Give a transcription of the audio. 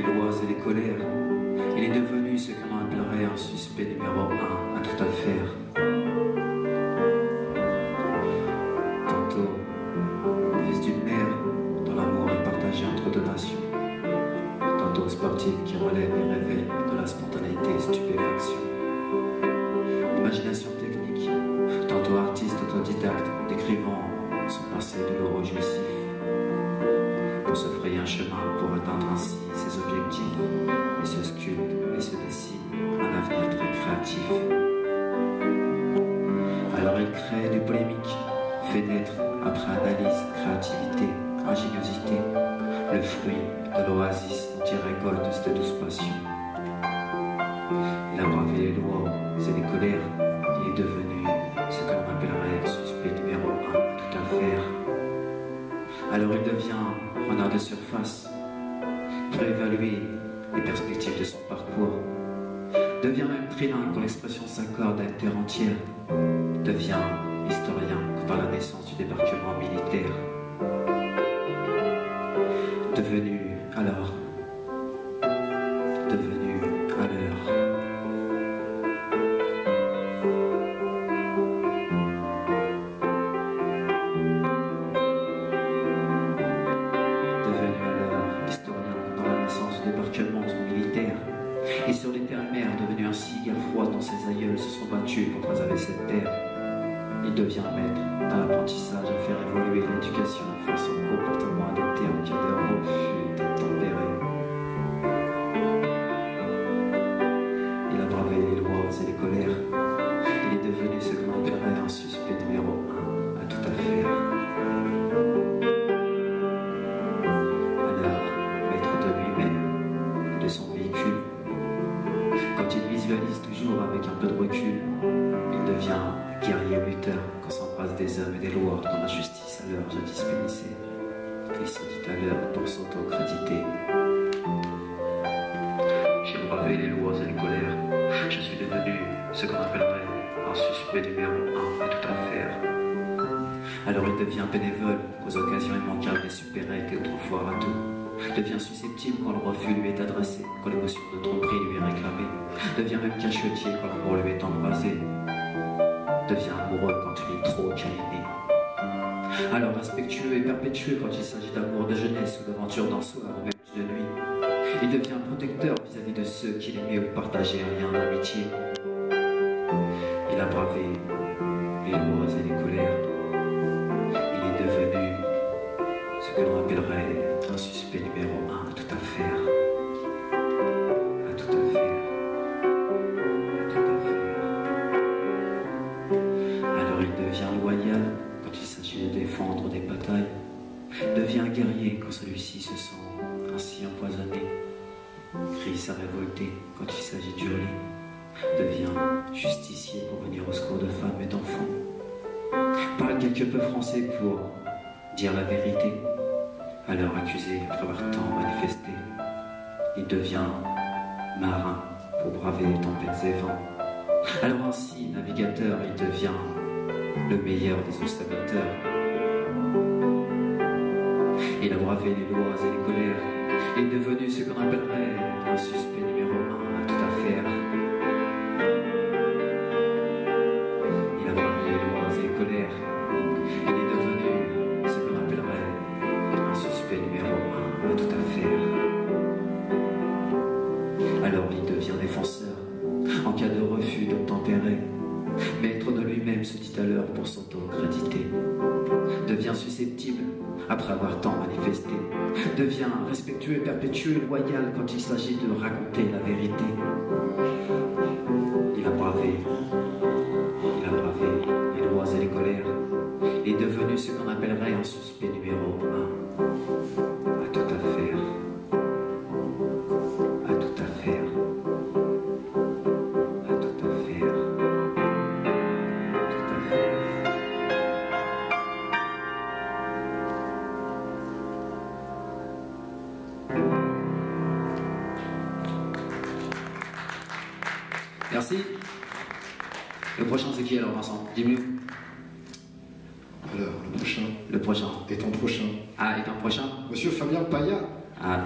les lois et les colères. Il est devenu ce qu'on appellerait un suspect numéro 1 à toute affaire. Tantôt, fils d'une mère dont l'amour est partagé entre deux nations. Tantôt sportif qui relève et révèle de la spontanéité et stupéfaction. Imagination technique, tantôt artiste autodidacte décrivant son passé douloureux jouissif. Pour se frayer un chemin pour atteindre ainsi ses objectifs, il se sculpte et se dessine un avenir très créatif. Alors il crée du polémique, fait naître après analyse, créativité, ingéniosité, le fruit de l'oasis qui récolte cette douce passion. Il a bravé les lois et les colères, il est devenu ce que l'on appellerait suspect numéro 1 à toute affaire. Alors il devient renard de surface, pour évaluer les perspectives de son parcours, devient même trilingue quand l'expression s'accorde à une terre entière, devient historien quant à la naissance du débarquement militaire, devenu à l'heure. Militaire. Et sur les terres mères, devenu ainsi guerre froide dont ses aïeuls se sont battus pour préserver cette terre, il devient maître dans l'apprentissage à faire évoluer l'éducation face au comportement adopté en cas de refus tempéré. Il a bravé les lois et les colères. Il est devenu ce qu'on appellerait un suspect numéro 1 à toute affaire. De son véhicule. Quand il visualise toujours avec un peu de recul, il devient guerrier lutteur quand s'embrasse des hommes et des lois dont la justice à l'heure jadis punissait. Il se dit à l'heure pour s'auto-créditer. J'ai bravé les lois et les colères. Je suis devenu ce qu'on appellerait un suspect numéro 1 à toute affaire. Alors il devient bénévole aux occasions immanquables des supérettes et autrefois à tout. Devient susceptible quand le refus lui est adressé, quand l'émotion de tromperie lui est réclamée, devient même cachetier quand l'amour lui est embrasé, devient amoureux quand il est trop câliné. Alors respectueux et perpétueux quand il s'agit d'amour de jeunesse ou d'aventure d'un soir ou même de nuit. Il devient protecteur vis-à-vis de ceux qu'il aimait ou partageait un lien d'amitié. Il a bravé les lois et les colères. Il est devenu ce que l'on appellerait un suspect numéro 1 à toute affaire. À toute affaire. À toute affaire. Alors il devient loyal quand il s'agit de défendre des batailles. Devient guerrier quand celui-ci se sent ainsi empoisonné. Crie sa révolté quand il s'agit d'hurler. Devient justicier pour venir au secours de femmes et d'enfants. Parle quelque peu français pour dire la vérité. Alors accusé après avoir tant manifesté, il devient marin pour braver les tempêtes et vents. Alors ainsi, navigateur, il devient le meilleur des observateurs. Il a bravé les lois et les colères. Il est devenu ce qu'on appellerait un suspect numéro 1 à toute affaire. Il a bravé les lois et les colères. Il est devenu ce qu'on appellerait un suspect numéro 1 à toute affaire. Alors il devient défenseur en cas de refus d'obtempérer. Maître de lui-même se dit à l'heure pour s'auto-créditer. Devient susceptible après avoir tant manifesté. Devient respectueux, perpétueux, loyal quand il s'agit de raconter la vérité. Il a bravé les lois et les colères. Il est devenu ce qu'on appellerait un suspect numéro 1 à toute affaire. À toute affaire. À toute affaire. À toute affaire. Merci. Le prochain c'est qui alors, Vincent? Dis-nous. Alors, le prochain. Le prochain. Et ton prochain. Ah, et ton prochain? Monsieur Fabien Paya. Ah.